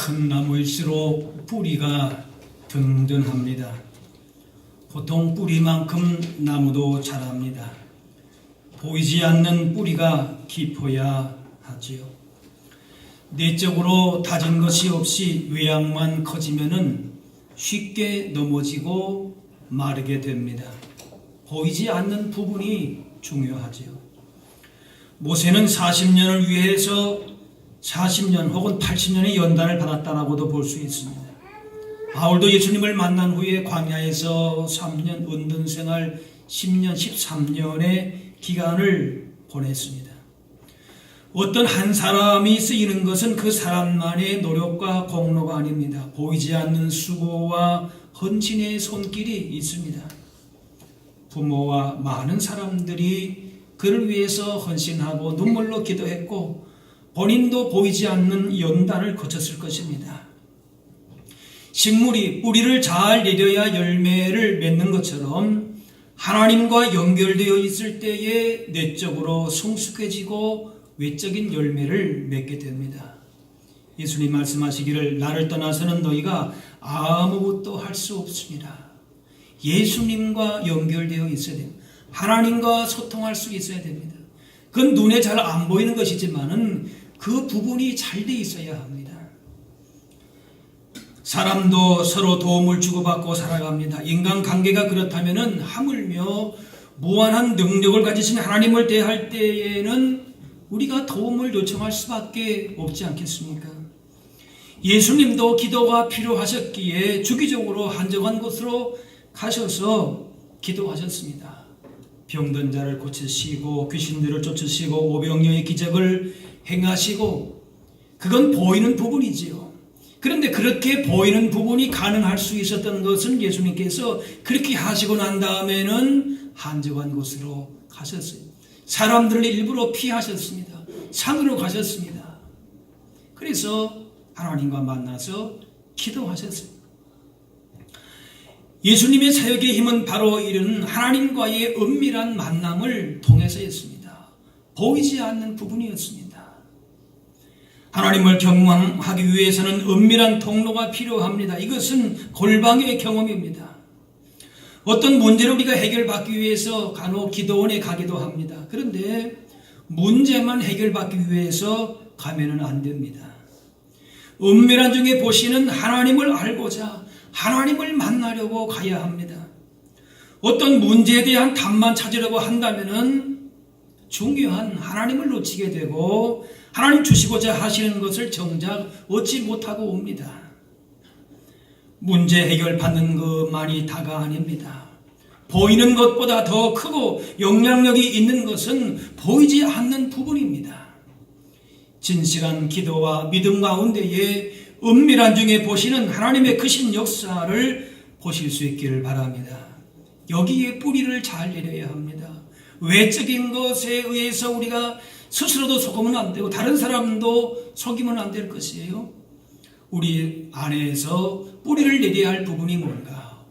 큰 나무일수록 뿌리가 든든합니다. 보통 뿌리만큼 나무도 자랍니다. 보이지 않는 뿌리가 깊어야 하지요. 내적으로 다진 것이 없이 외양만 커지면은 쉽게 넘어지고 마르게 됩니다. 보이지 않는 부분이 중요하지요. 모세는 40년을 위해서 40년 혹은 80년의 연단을 받았다라고도 볼 수 있습니다. 바울도 예수님을 만난 후에 광야에서 3년, 은둔생활 10년, 13년의 기간을 보냈습니다. 어떤 한 사람이 쓰이는 것은 그 사람만의 노력과 공로가 아닙니다. 보이지 않는 수고와 헌신의 손길이 있습니다. 부모와 많은 사람들이 그를 위해서 헌신하고 눈물로 기도했고 본인도 보이지 않는 연단을 거쳤을 것입니다. 식물이 뿌리를 잘 내려야 열매를 맺는 것처럼 하나님과 연결되어 있을 때에 내적으로 성숙해지고 외적인 열매를 맺게 됩니다. 예수님 말씀하시기를 나를 떠나서는 너희가 아무것도 할 수 없습니다. 예수님과 연결되어 있어야 됩니다. 하나님과 소통할 수 있어야 됩니다. 그건 눈에 잘 안 보이는 것이지만은 그 부분이 잘 돼 있어야 합니다. 사람도 서로 도움을 주고받고 살아갑니다. 인간관계가 그렇다면은 하물며 무한한 능력을 가지신 하나님을 대할 때에는 우리가 도움을 요청할 수밖에 없지 않겠습니까? 예수님도 기도가 필요하셨기에 주기적으로 한적한 곳으로 가셔서 기도하셨습니다. 병든 자를 고치시고 귀신들을 쫓으시고 오병이어의 기적을 행하시고 그건 보이는 부분이지요. 그런데 그렇게 보이는 부분이 가능할 수 있었던 것은 예수님께서 그렇게 하시고 난 다음에는 한적한 곳으로 가셨어요. 사람들을 일부러 피하셨습니다. 산으로 가셨습니다. 그래서 하나님과 만나서 기도하셨어요. 예수님의 사역의 힘은 바로 이런 하나님과의 은밀한 만남을 통해서였습니다. 보이지 않는 부분이었습니다. 하나님을 경험하기 위해서는 은밀한 통로가 필요합니다. 이것은 골방의 경험입니다. 어떤 문제를 우리가 해결받기 위해서 간혹 기도원에 가기도 합니다. 그런데 문제만 해결받기 위해서 가면은 안 됩니다. 은밀한 중에 보시는 하나님을 알고자 하나님을 만나려고 가야 합니다. 어떤 문제에 대한 답만 찾으려고 한다면은 중요한 하나님을 놓치게 되고 하나님 주시고자 하시는 것을 정작 얻지 못하고 옵니다. 문제 해결받는 것만이 다가 아닙니다. 보이는 것보다 더 크고 영향력이 있는 것은 보이지 않는 부분입니다. 진실한 기도와 믿음 가운데에 은밀한 중에 보시는 하나님의 크신 역사를 보실 수 있기를 바랍니다. 여기에 뿌리를 잘 내려야 합니다. 외적인 것에 의해서 우리가 스스로도 속으면 안 되고 다른 사람도 속이면 안 될 것이에요. 우리 안에서 뿌리를 내려야 할 부분이 뭔가?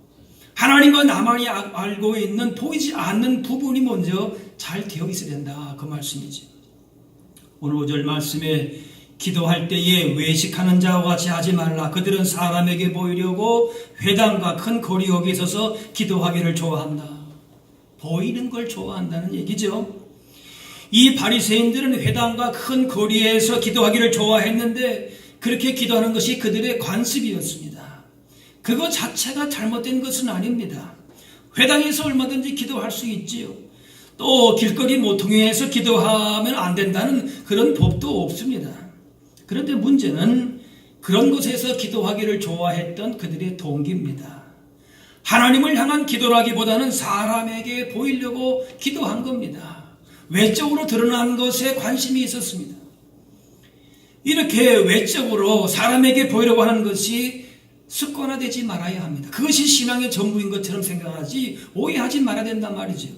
하나님과 나만이 알고 있는 보이지 않는 부분이 먼저 잘 되어 있어야 된다. 그 말씀이지. 오늘 5절 말씀에 기도할 때에 외식하는 자와 같이 하지 말라. 그들은 사람에게 보이려고 회당과 큰 거리 여기에 서서 기도하기를 좋아한다. 보이는 걸 좋아한다는 얘기죠. 이 바리새인들은 회당과 큰 거리에서 기도하기를 좋아했는데 그렇게 기도하는 것이 그들의 관습이었습니다. 그거 자체가 잘못된 것은 아닙니다. 회당에서 얼마든지 기도할 수 있지요. 또 길거리 모퉁이에서 기도하면 안 된다는 그런 법도 없습니다. 그런데 문제는 그런 곳에서 기도하기를 좋아했던 그들의 동기입니다. 하나님을 향한 기도라기보다는 사람에게 보이려고 기도한 겁니다. 외적으로 드러난 것에 관심이 있었습니다. 이렇게 외적으로 사람에게 보이려고 하는 것이 습관화되지 말아야 합니다. 그것이 신앙의 전부인 것처럼 생각하지 오해하지 말아야 된단 말이죠.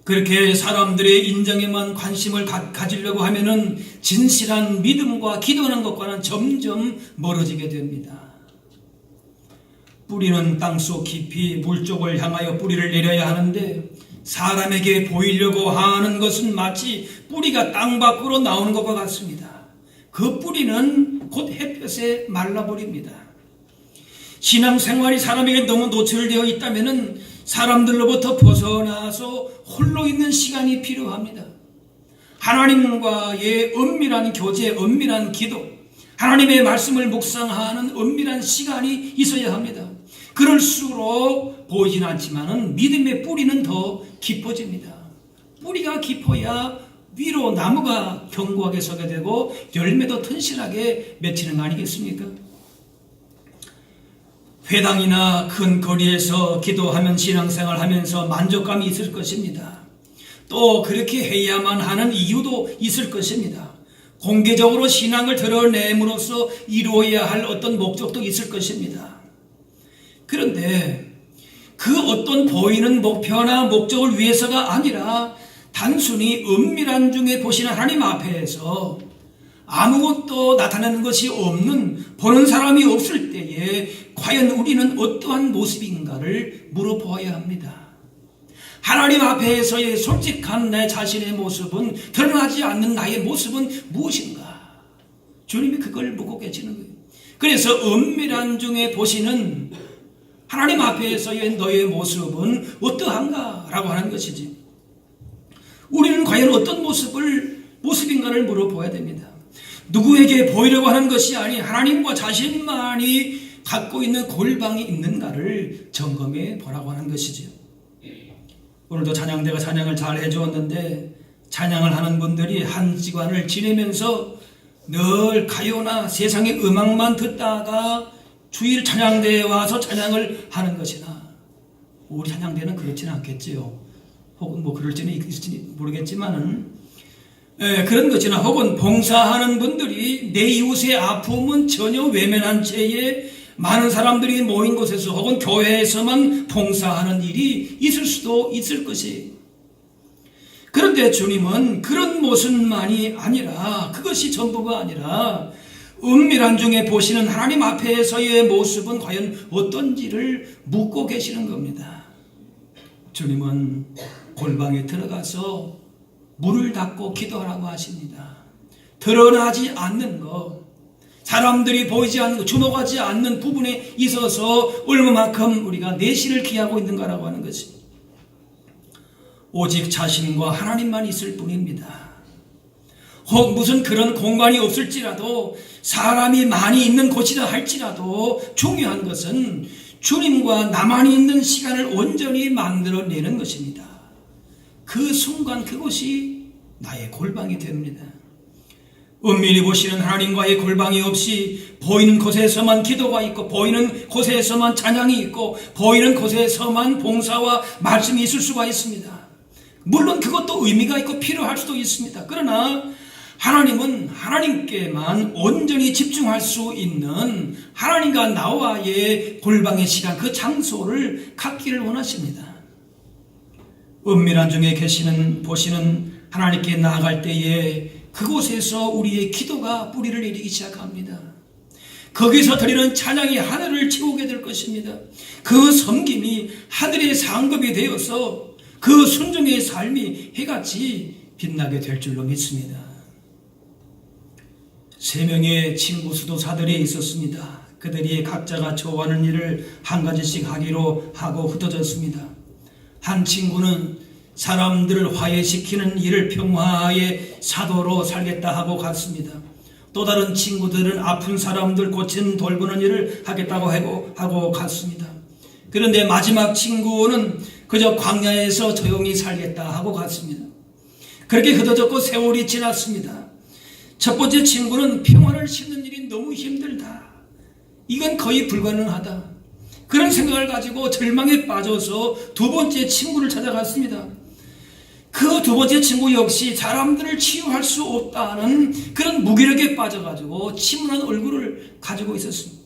그렇게 사람들의 인정에만 관심을 가지려고 하면은 진실한 믿음과 기도하는 것과는 점점 멀어지게 됩니다. 뿌리는 땅속 깊이 물쪽을 향하여 뿌리를 내려야 하는데 사람에게 보이려고 하는 것은 마치 뿌리가 땅 밖으로 나오는 것과 같습니다. 그 뿌리는 곧 곧 햇볕에 말라버립니다. 신앙생활이 사람에게 너무 노출되어 있다면 사람들로부터 벗어나서 홀로 있는 시간이 필요합니다. 하나님과의 은밀한 교제, 은밀한 기도, 하나님의 말씀을 묵상하는 은밀한 시간이 있어야 합니다. 그럴수록 보이진 않지만 믿음의 뿌리는 더 깊어집니다. 뿌리가 깊어야 위로 나무가 견고하게 서게 되고 열매도 튼실하게 맺히는 거 아니겠습니까? 회당이나 큰 거리에서 기도하면 신앙생활 하면서 만족감이 있을 것입니다. 또 그렇게 해야만 하는 이유도 있을 것입니다. 공개적으로 신앙을 드러냄으로써 이루어야 할 어떤 목적도 있을 것입니다. 그런데 그 어떤 보이는 목표나 목적을 위해서가 아니라 단순히 은밀한 중에 보시는 하나님 앞에서 아무것도 나타나는 것이 없는, 보는 사람이 없을 때에 과연 우리는 어떠한 모습인가를 물어보아야 합니다. 하나님 앞에서의 솔직한 내 자신의 모습은, 드러나지 않는 나의 모습은 무엇인가? 주님이 그걸 묻고 계시는 거예요. 그래서 은밀한 중에 보시는 하나님 앞에서의 너의 모습은 어떠한가? 라고 하는 것이지. 우리는 과연 어떤 모습인가를 물어보아야 됩니다. 누구에게 보이려고 하는 것이 아니 하나님과 자신만이 갖고 있는 골방이 있는가를 점검해 보라고 하는 것이죠. 오늘도 찬양대가 찬양을 잘 해주었는데 찬양을 하는 분들이 한 시간을 지내면서 늘 가요나 세상의 음악만 듣다가 주일 찬양대에 와서 찬양을 하는 것이나, 우리 찬양대는 그렇지는 않겠지요. 혹은 뭐 그럴지는 있을지 모르겠지만은 그런 것이나, 혹은 봉사하는 분들이 내 이웃의 아픔은 전혀 외면한 채에 많은 사람들이 모인 곳에서 혹은 교회에서만 봉사하는 일이 있을 수도 있을 것이. 그런데 주님은 그런 모습만이 아니라, 그것이 전부가 아니라 은밀한 중에 보시는 하나님 앞에서의 모습은 과연 어떤지를 묻고 계시는 겁니다. 주님은 골방에 들어가서 문을 닫고 기도하라고 하십니다. 드러나지 않는 것, 사람들이 보이지 않는 것, 주목하지 않는 부분에 있어서 얼마만큼 우리가 내실을 기하고 있는가라고 하는 것입니다. 오직 자신과 하나님만 있을 뿐입니다. 혹 무슨 그런 공간이 없을지라도, 사람이 많이 있는 곳이라 할지라도 중요한 것은 주님과 나만이 있는 시간을 온전히 만들어내는 것입니다. 그 순간 그것이 나의 골방이 됩니다. 은밀히 보시는 하나님과의 골방이 없이 보이는 곳에서만 기도가 있고, 보이는 곳에서만 찬양이 있고, 보이는 곳에서만 봉사와 말씀이 있을 수가 있습니다. 물론 그것도 의미가 있고 필요할 수도 있습니다. 그러나 하나님은 하나님께만 온전히 집중할 수 있는 하나님과 나와의 골방의 시간, 그 장소를 갖기를 원하십니다. 은밀한 중에 보시는 하나님께 나아갈 때에 그곳에서 우리의 기도가 뿌리를 내리기 시작합니다. 거기서 드리는 찬양이 하늘을 채우게 될 것입니다. 그 섬김이 하늘의 상급이 되어서 그 순종의 삶이 해같이 빛나게 될 줄로 믿습니다. 3명의 친구 수도사들이 있었습니다. 그들이 각자가 좋아하는 일을 한 가지씩 하기로 하고 흩어졌습니다. 한 친구는 사람들을 화해시키는 일을 평화의 사도로 살겠다 하고 갔습니다. 또 다른 친구들은 아픈 사람들 돌보는 일을 하겠다고 하고 갔습니다. 그런데 마지막 친구는 그저 광야에서 조용히 살겠다 하고 갔습니다. 그렇게 흩어졌고 세월이 지났습니다. 첫 번째 친구는 평화를 심는 일이 너무 힘들다, 이건 거의 불가능하다, 그런 생각을 가지고 절망에 빠져서 두 번째 친구를 찾아갔습니다. 그 두 번째 친구 역시 사람들을 치유할 수 없다는 그런 무기력에 빠져가지고 침울한 얼굴을 가지고 있었습니다.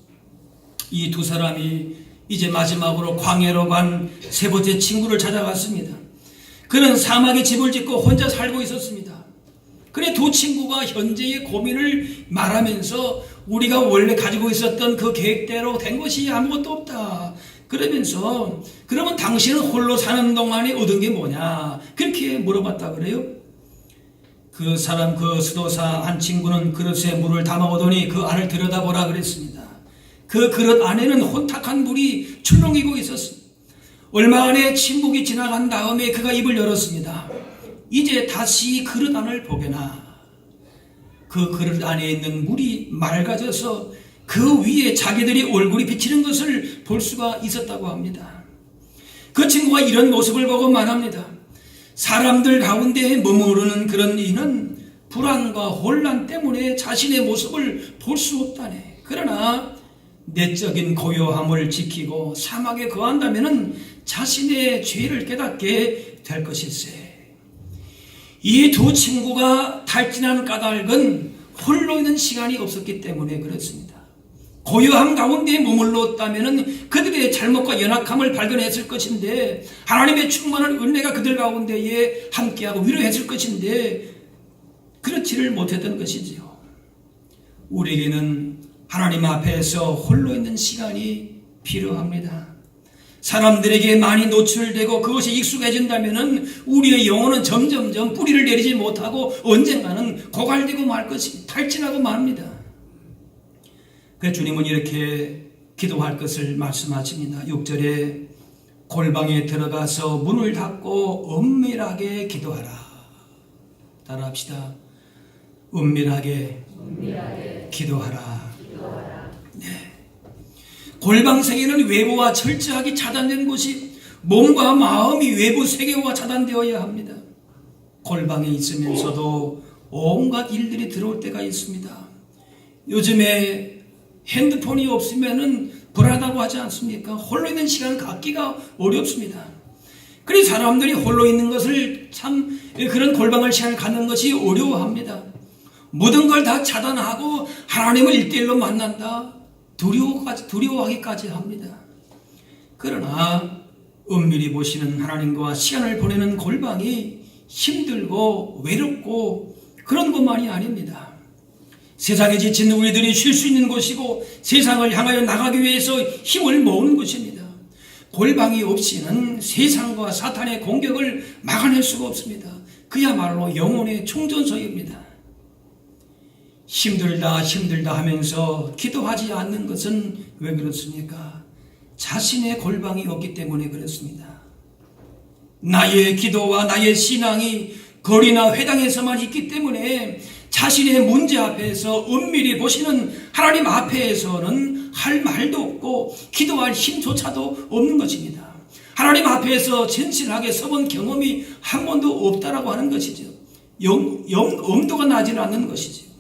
이 두 사람이 이제 마지막으로 광야로 간 세 번째 친구를 찾아갔습니다. 그는 사막에 집을 짓고 혼자 살고 있었습니다. 그래 두 친구가 현재의 고민을 말하면서 우리가 원래 가지고 있었던 그 계획대로 된 것이 아무것도 없다, 그러면서 그러면 당신은 홀로 사는 동안에 얻은 게 뭐냐, 그렇게 물어봤다 그래요. 그 수도사 한 친구는 그릇에 물을 담아오더니 그 안을 들여다보라 그랬습니다. 그 그릇 안에는 혼탁한 물이 출렁이고 있었습니다. 얼마 안에 침묵이 지나간 다음에 그가 입을 열었습니다. 이제 다시 그릇 안을 보게나. 그 그릇 안에 있는 물이 맑아져서 그 위에 자기들이 얼굴이 비치는 것을 볼 수가 있었다고 합니다. 그 친구가 이런 모습을 보고 말합니다. 사람들 가운데 머무르는 그런 이는 불안과 혼란 때문에 자신의 모습을 볼 수 없다네. 그러나 내적인 고요함을 지키고 사막에 거한다면 자신의 죄를 깨닫게 될 것일세. 이 두 친구가 탈진한 까닭은 홀로 있는 시간이 없었기 때문에 그렇습니다. 고요함 가운데 머물렀다면 그들의 잘못과 연약함을 발견했을 것인데 하나님의 충만한 은혜가 그들 가운데에 함께하고 위로했을 것인데 그렇지를 못했던 것이지요. 우리에게는 하나님 앞에서 홀로 있는 시간이 필요합니다. 사람들에게 많이 노출되고 그것이 익숙해진다면 우리의 영혼은 점점점 뿌리를 내리지 못하고 언젠가는 고갈되고 말 것입니다. 탈진하고 맙니다. 그래서 주님은 이렇게 기도할 것을 말씀하십니다. 6절에 골방에 들어가서 문을 닫고 은밀하게 기도하라. 따라합시다. 은밀하게 기도하라. 네. 골방 세계는 외부와 철저하게 차단된 곳이 몸과 마음이 외부 세계와 차단되어야 합니다. 골방에 있으면서도 온갖 일들이 들어올 때가 있습니다. 요즘에 핸드폰이 없으면은 불안하다고 하지 않습니까? 홀로 있는 시간을 갖기가 어렵습니다. 그래서 사람들이 홀로 있는 것을 참 그런 골방을 시간을 갖는 것이 어려워합니다. 모든 걸 다 차단하고 하나님을 일대일로 만난다. 두려워하기까지 합니다. 그러나 은밀히 보시는 하나님과 시간을 보내는 골방이 힘들고 외롭고 그런 것만이 아닙니다. 세상에 지친 우리들이 쉴 수 있는 곳이고 세상을 향하여 나가기 위해서 힘을 모으는 곳입니다. 골방이 없이는 세상과 사탄의 공격을 막아낼 수가 없습니다. 그야말로 영혼의 충전소입니다. 힘들다 하면서 기도하지 않는 것은 왜 그렇습니까? 자신의 골방이 없기 때문에 그렇습니다. 나의 기도와 나의 신앙이 거리나 회당에서만 있기 때문에 자신의 문제 앞에서 은밀히 보시는 하나님 앞에서는 할 말도 없고 기도할 힘조차도 없는 것입니다. 하나님 앞에서 진실하게 서본 경험이 한 번도 없다라고 하는 것이죠. 엄도가 나지는 않는 것이죠.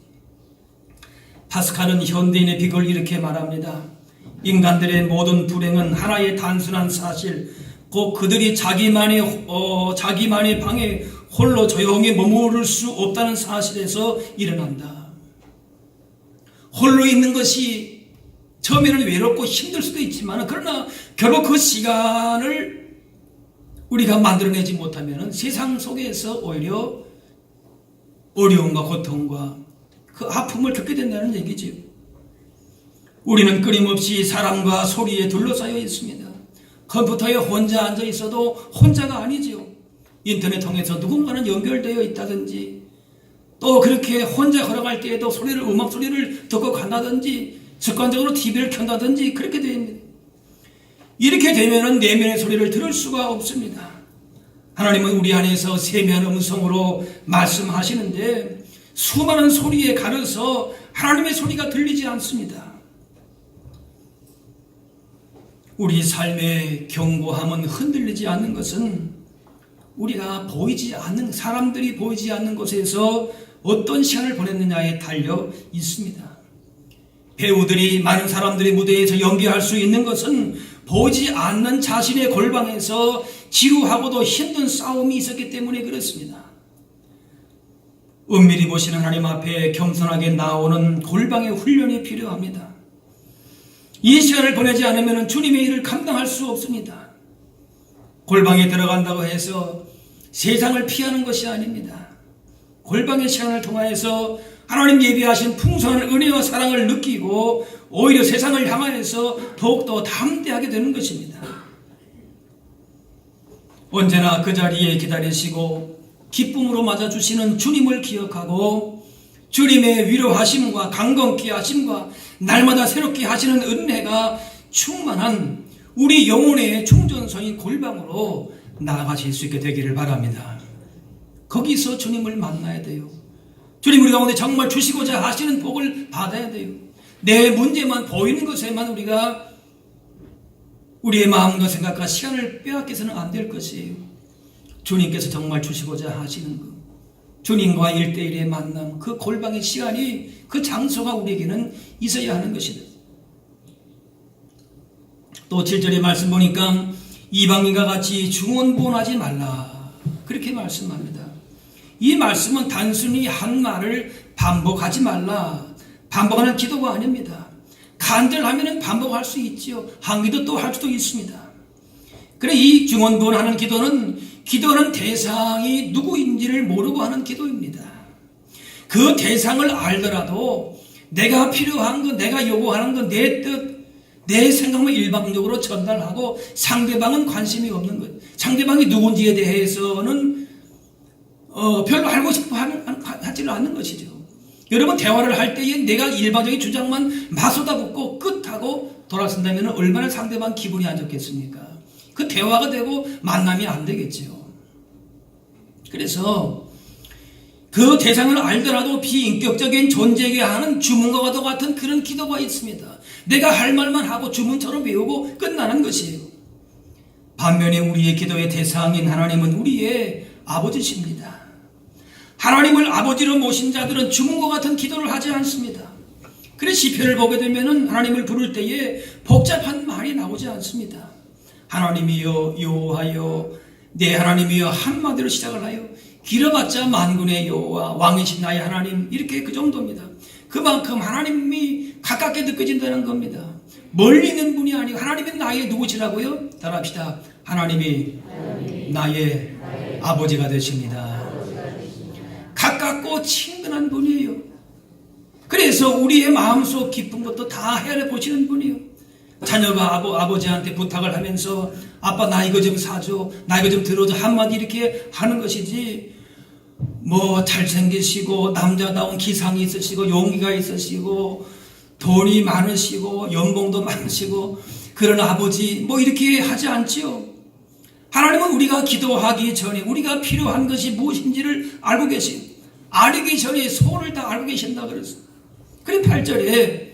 파스칼은 현대인의 비극을 이렇게 말합니다. 인간들의 모든 불행은 하나의 단순한 사실, 곧 그들이 자기만의 방에 홀로 조용히 머무를 수 없다는 사실에서 일어난다. 홀로 있는 것이 처음에는 외롭고 힘들 수도 있지만 그러나 결국 그 시간을 우리가 만들어내지 못하면 세상 속에서 오히려 어려움과 고통과 그 아픔을 겪게 된다는 얘기죠. 우리는 끊임없이 사람과 소리에 둘러싸여 있습니다. 컴퓨터에 혼자 앉아 있어도 혼자가 아니죠. 인터넷 통해서 누군가는 연결되어 있다든지 또 그렇게 혼자 걸어갈 때에도 음악 소리를 듣고 간다든지 습관적으로 TV를 켠다든지 그렇게 됩니다. 이렇게 되면은 내면의 소리를 들을 수가 없습니다. 하나님은 우리 안에서 세미한 음성으로 말씀하시는데 수많은 소리에 가려서 하나님의 소리가 들리지 않습니다. 우리 삶의 견고함은 흔들리지 않는 것은 우리가 사람들이 보이지 않는 곳에서 어떤 시간을 보냈느냐에 달려 있습니다. 배우들이 많은 사람들이 무대에서 연기할 수 있는 것은 보이지 않는 자신의 골방에서 지루하고도 힘든 싸움이 있었기 때문에 그렇습니다. 은밀히 보시는 하나님 앞에 겸손하게 나오는 골방의 훈련이 필요합니다. 이 시간을 보내지 않으면 주님의 일을 감당할 수 없습니다. 골방에 들어간다고 해서 세상을 피하는 것이 아닙니다. 골방의 시간을 통하여서 하나님 예비하신 풍성한 은혜와 사랑을 느끼고 오히려 세상을 향하여서 더욱더 담대하게 되는 것입니다. 언제나 그 자리에 기다리시고 기쁨으로 맞아주시는 주님을 기억하고 주님의 위로하심과 강건케 하심과 날마다 새롭게 하시는 은혜가 충만한 우리 영혼의 충전소인 골방으로 나아가실 수 있게 되기를 바랍니다. 거기서 주님을 만나야 돼요. 주님 우리 가운데 정말 주시고자 하시는 복을 받아야 돼요. 내 문제만 보이는 것에만 우리가 우리의 마음과 생각과 시간을 빼앗겨서는 안 될 것이에요. 주님께서 정말 주시고자 하시는 것, 주님과 1대1의 만남, 그 골방의 시간이, 그 장소가 우리에게는 있어야 하는 것이다. 또 7절의 말씀 보니까 이방인과 같이 중언부언하지 말라, 그렇게 말씀합니다. 이 말씀은 단순히 한 말을 반복하지 말라, 반복하는 기도가 아닙니다. 간절하면 반복할 수 있지요. 한 기도 또 할 수도 있습니다. 그래, 이 중언부언하는 기도는 대상이 누구인지를 모르고 하는 기도입니다. 그 대상을 알더라도 내가 필요한 것, 내가 요구하는 것, 내 뜻, 내 생각만 일방적으로 전달하고 상대방은 관심이 없는 것, 상대방이 누군지에 대해서는 별로 알고 싶어 하지는 않는 것이죠. 여러분, 대화를 할 때에 내가 일반적인 주장만 마소다붙고 끝하고 돌아선다면 얼마나 상대방 기분이 안 좋겠습니까? 그 대화가 되고 만남이 안 되겠죠. 그래서 그 대상을 알더라도 비인격적인 존재에게 하는 주문과도 같은 그런 기도가 있습니다. 내가 할 말만 하고 주문처럼 외우고 끝나는 것이에요. 반면에 우리의 기도의 대상인 하나님은 우리의 아버지십니다. 하나님을 아버지로 모신 자들은 주문과 같은 기도를 하지 않습니다. 그래서 시편을 보게 되면 하나님을 부를 때에 복잡한 말이 나오지 않습니다. 하나님이여 여호와여, 내 하나님이여, 한마디로 시작을 하여 길어봤자 만군의 여호와 왕이신 나의 하나님, 이렇게 그 정도입니다. 그만큼 하나님이 가깝게 느껴진다는 겁니다. 멀리 있는 분이 아니고 하나님은 나의 누구시라고요? 따라합시다. 하나님이 나의 아버지가 되십니다. 가깝고 친근한 분이에요. 그래서 우리의 마음속 깊은 것도 다 헤아려 보시는 분이에요. 자녀가 아버지한테 부탁을 하면서 아빠 나 이거 좀 사줘, 나 이거 좀 들어줘, 한마디 이렇게 하는 것이지, 뭐 잘생기시고 남자다운 기상이 있으시고 용기가 있으시고 돈이 많으시고 연봉도 많으시고 그런 아버지 뭐 이렇게 하지 않지요. 하나님은 우리가 기도하기 전에 우리가 필요한 것이 무엇인지를 알고 계세요. 알기 전에 소원을 다 알고 계신다 그랬어요. 그래 8절에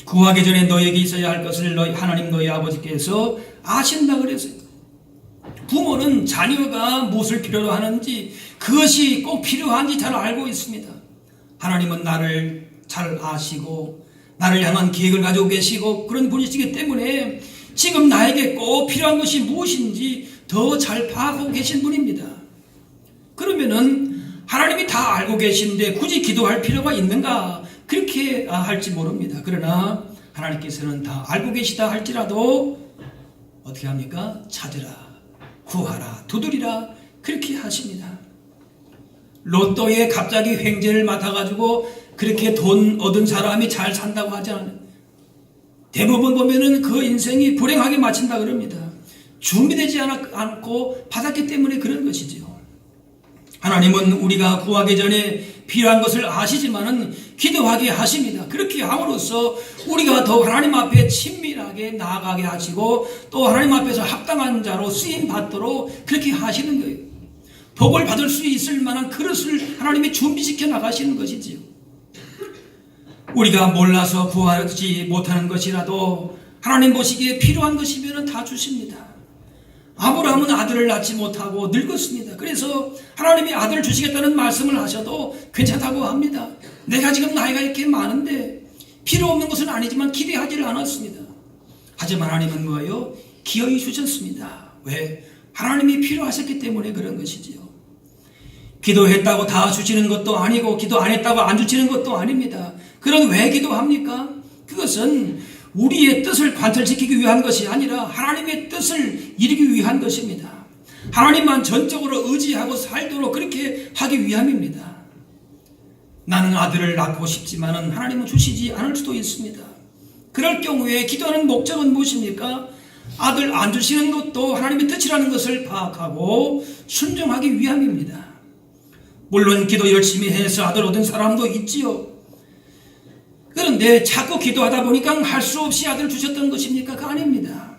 구하기 전에 너에게 있어야 할 것을 너희 하나님 너희 아버지께서 아신다 그랬어요. 부모는 자녀가 무엇을 필요로 하는지, 그것이 꼭 필요한지 잘 알고 있습니다. 하나님은 나를 잘 아시고 나를 향한 계획을 가지고 계시고 그런 분이시기 때문에 지금 나에게 꼭 필요한 것이 무엇인지 더 잘 파악하고 계신 분입니다. 그러면은 하나님이 다 알고 계신데 굳이 기도할 필요가 있는가, 그렇게 할지 모릅니다. 그러나 하나님께서는 다 알고 계시다 할지라도 어떻게 합니까? 찾으라, 구하라, 두드리라, 그렇게 하십니다. 로또에 갑자기 횡재를 맡아가지고 그렇게 돈 얻은 사람이 잘 산다고 하지 않아요. 대부분 보면은 그 인생이 불행하게 마친다 그럽니다. 준비되지 않고 받았기 때문에 그런 것이죠. 하나님은 우리가 구하기 전에 필요한 것을 아시지만은 기도하게 하십니다. 그렇게 함으로써 우리가 더 하나님 앞에 친밀하게 나아가게 하시고 또 하나님 앞에서 합당한 자로 쓰임 받도록 그렇게 하시는 거예요. 복을 받을 수 있을 만한 그릇을 하나님이 준비시켜 나가시는 것이지요. 우리가 몰라서 구하지 못하는 것이라도 하나님 보시기에 필요한 것이면 다 주십니다. 아브라함은 아들을 낳지 못하고 늙었습니다. 그래서 하나님이 아들을 주시겠다는 말씀을 하셔도 괜찮다고 합니다. 내가 지금 나이가 이렇게 많은데 필요 없는 것은 아니지만 기대하지를 않았습니다. 하지만 하나님은 뭐예요? 기어이 주셨습니다. 왜? 하나님이 필요하셨기 때문에 그런 것이지요. 기도했다고 다 주시는 것도 아니고 기도 안 했다고 안 주시는 것도 아닙니다. 그럼 왜 기도합니까? 그것은 우리의 뜻을 관철시키기 위한 것이 아니라 하나님의 뜻을 이루기 위한 것입니다. 하나님만 전적으로 의지하고 살도록 그렇게 하기 위함입니다. 나는 아들을 낳고 싶지만은 하나님은 주시지 않을 수도 있습니다. 그럴 경우에 기도하는 목적은 무엇입니까? 아들 안 주시는 것도 하나님의 뜻이라는 것을 파악하고 순종하기 위함입니다. 물론 기도 열심히 해서 아들 얻은 사람도 있지요. 그런데 자꾸 기도하다 보니까 할 수 없이 아들 주셨던 것입니까? 그거 아닙니다.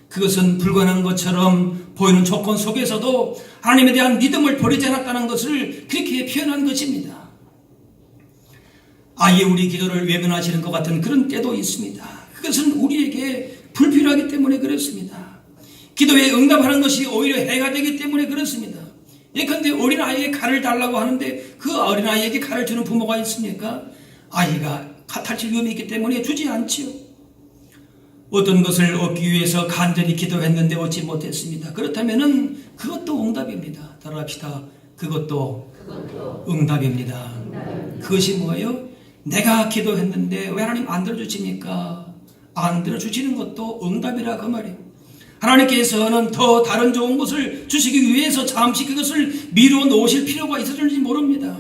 그것은 불가능한 것처럼 보이는 조건 속에서도 하나님에 대한 믿음을 버리지 않았다는 것을 그렇게 표현한 것입니다. 아예 우리 기도를 외면하시는 것 같은 그런 때도 있습니다. 그것은 우리에게 불필요하기 때문에 그렇습니다. 기도에 응답하는 것이 오히려 해가 되기 때문에 그렇습니다. 예컨대 어린아이에게 칼을 달라고 하는데 그 어린아이에게 칼을 주는 부모가 있습니까? 아이가 탈출 위험이 있기 때문에 주지 않지요. 어떤 것을 얻기 위해서 간절히 기도했는데 얻지 못했습니다. 그렇다면 그것도 응답입니다. 따라합시다. 그것도 응답입니다. 그것이 뭐예요? 내가 기도했는데 왜 하나님 안 들어주십니까? 안 들어주시는 것도 응답이라 그 말이에요. 하나님께서는 더 다른 좋은 것을 주시기 위해서 잠시 그것을 미루어 놓으실 필요가 있었는지 모릅니다.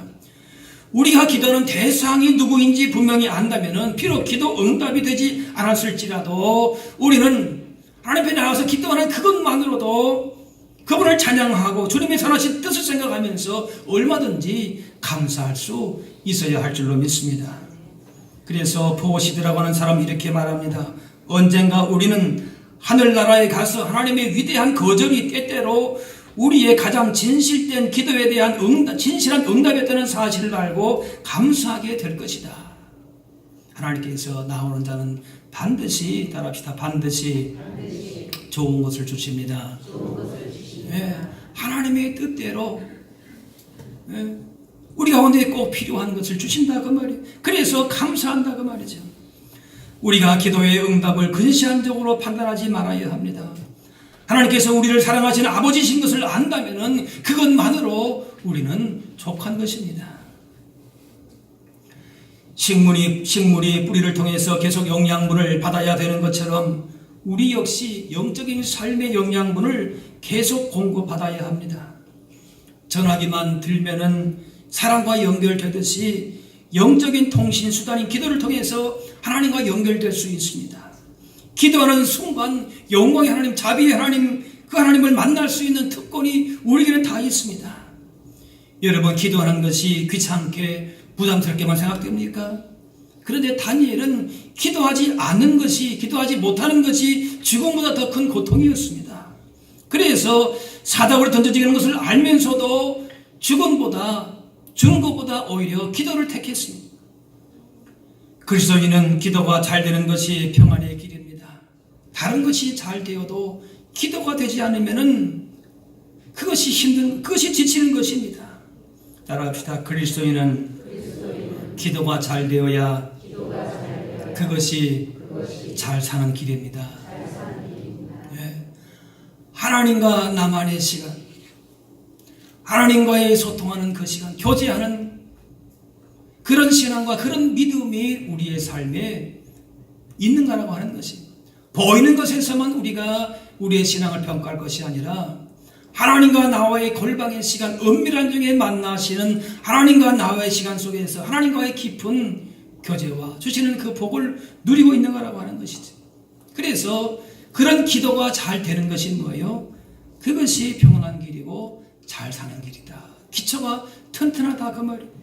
우리가 기도하는 대상이 누구인지 분명히 안다면 비록 기도 응답이 되지 않았을지라도 우리는 하나님 앞에 나와서 기도하는 그것만으로도 그분을 찬양하고 주님의 선하신 뜻을 생각하면서 얼마든지 감사할 수 있어야 할 줄로 믿습니다. 그래서 포시드라고 하는 사람이 이렇게 말합니다. 언젠가 우리는 하늘나라에 가서 하나님의 위대한 거절이 때때로 우리의 가장 진실된 기도에 대한 진실한 응답이었다는 사실을 알고 감사하게 될 것이다. 하나님께서 나오는 자는 반드시 따라합시다. 반드시 좋은 것을 주십니다. 예, 하나님의 뜻대로 우리 가운데 꼭 필요한 것을 주신다 그 말이에요. 그래서 감사한다 그 말이죠. 우리가 기도의 응답을 근시안적으로 판단하지 말아야 합니다. 하나님께서 우리를 사랑하시는 아버지신 것을 안다면 그것만으로 우리는 족한 것입니다. 식물이 뿌리를 통해서 계속 영양분을 받아야 되는 것처럼 우리 역시 영적인 삶의 영양분을 계속 공급받아야 합니다. 전화기만 들면은 사랑과 연결되듯이 영적인 통신 수단인 기도를 통해서 하나님과 연결될 수 있습니다. 기도하는 순간 영광의 하나님, 자비의 하나님, 그 하나님을 만날 수 있는 특권이 우리에게는 다 있습니다. 여러분, 기도하는 것이 귀찮게 부담스럽게만 생각됩니까? 그런데 다니엘은 기도하지 않는 것이, 기도하지 못하는 것이 죽음보다 더 큰 고통이었습니다. 그래서 사닥으로 던져지는 것을 알면서도 죽는 것보다 오히려 기도를 택했습니다. 그리스도인은 기도가 잘 되는 것이 평안의 길입니다. 다른 것이 잘 되어도 기도가 되지 않으면은 그것이 지치는 것입니다. 따라합시다. 그리스도인은 기도가 잘 되어야 그것이 잘 사는 길입니다. 예. 하나님과 나만의 시간, 하나님과의 소통하는 그 시간, 교제하는 그런 신앙과 그런 믿음이 우리의 삶에 있는가라고 하는 것입니다. 보이는 것에서만 우리가 우리의 신앙을 평가할 것이 아니라 하나님과 나와의 골방의 시간, 은밀한 중에 만나시는 하나님과 나와의 시간 속에서 하나님과의 깊은 교제와 주시는 그 복을 누리고 있는 거라고 하는 것이죠. 그래서 그런 기도가 잘 되는 것이 뭐예요? 그것이 평안한 길이고 잘 사는 길이다. 기초가 튼튼하다 그 말이에요.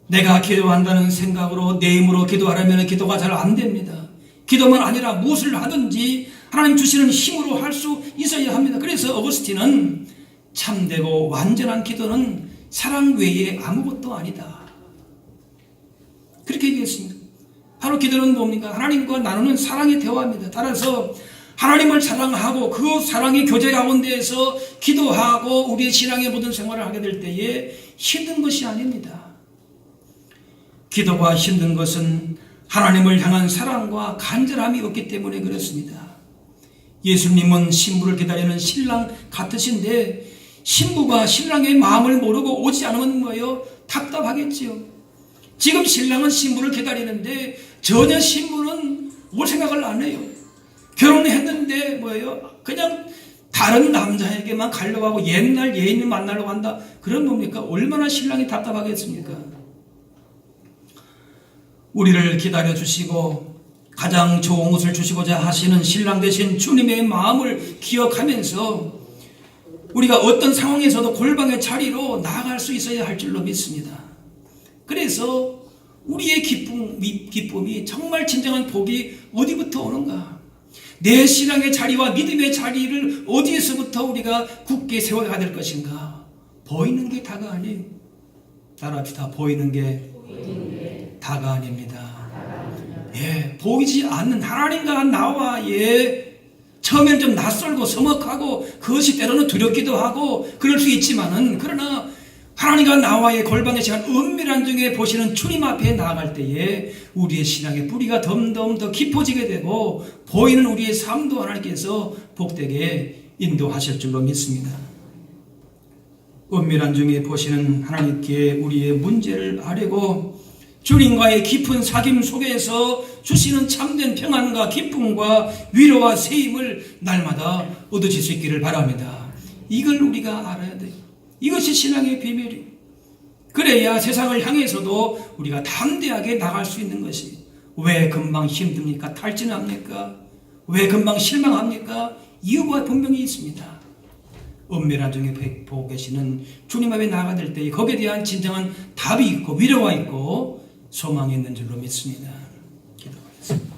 내가 기도한다는 생각으로 내 힘으로 기도하려면 기도가 잘 안 됩니다. 기도만 아니라 무엇을 하든지 하나님 주시는 힘으로 할 수 있어야 합니다. 그래서 어거스틴은 참되고 완전한 기도는 사랑 외에 아무것도 아니다. 그렇게 얘기했습니다. 바로 기도는 뭡니까? 하나님과 나누는 사랑의 대화입니다. 따라서 하나님을 사랑하고 그 사랑의 교제 가운데에서 기도하고 우리의 신앙의 모든 생활을 하게 될 때에 힘든 것이 아닙니다. 기도가 힘든 것은 하나님을 향한 사랑과 간절함이 없기 때문에 그렇습니다. 예수님은 신부를 기다리는 신랑 같으신데 신부가 신랑의 마음을 모르고 오지 않으면 뭐예요? 답답하겠지요. 지금 신랑은 신부를 기다리는데 전혀 신부는 올 생각을 안 해요. 결혼했는데 뭐예요? 그냥 다른 남자에게만 가려고 하고 옛날 예인을 만나려고 한다. 그런 뭡니까? 얼마나 신랑이 답답하겠습니까? 우리를 기다려주시고 가장 좋은 것을 주시고자 하시는 신랑 되신 주님의 마음을 기억하면서 우리가 어떤 상황에서도 골방의 자리로 나아갈 수 있어야 할 줄로 믿습니다. 그래서 우리의 기쁨이 정말 진정한 복이 어디부터 오는가? 내 신앙의 자리와 믿음의 자리를 어디에서부터 우리가 굳게 세워야 될 것인가? 보이는 게 다가 아니에요. 따라합시다. 보이는 게 다가 아닙니다. 예, 보이지 않는 하나님과 나와 처음에는 좀 낯설고 서먹하고 그것이 때로는 두렵기도 하고 그럴 수 있지만은 그러나 하나님과 나와의 골방의 시간 은밀한 중에 보시는 주님 앞에 나아갈 때에 우리의 신앙의 뿌리가 덤덤 더 깊어지게 되고 보이는 우리의 삶도 하나님께서 복되게 인도하실 줄로 믿습니다. 은밀한 중에 보시는 하나님께 우리의 문제를 아뢰고 주님과의 깊은 사귐 속에서 주시는 참된 평안과 기쁨과 위로와 세임을 날마다 얻으실 수 있기를 바랍니다. 이걸 우리가 알아야 돼요. 이것이 신앙의 비밀이에요. 그래야 세상을 향해서도 우리가 담대하게 나갈 수 있는 것이. 왜 금방 힘듭니까? 탈진합니까? 왜 금방 실망합니까? 이유가 분명히 있습니다. 은밀한 중에 보고 계시는 주님 앞에 나아갈 때에 거기에 대한 진정한 답이 있고 위로가 있고 소망이 있는 줄로 믿습니다. 기도하겠습니다.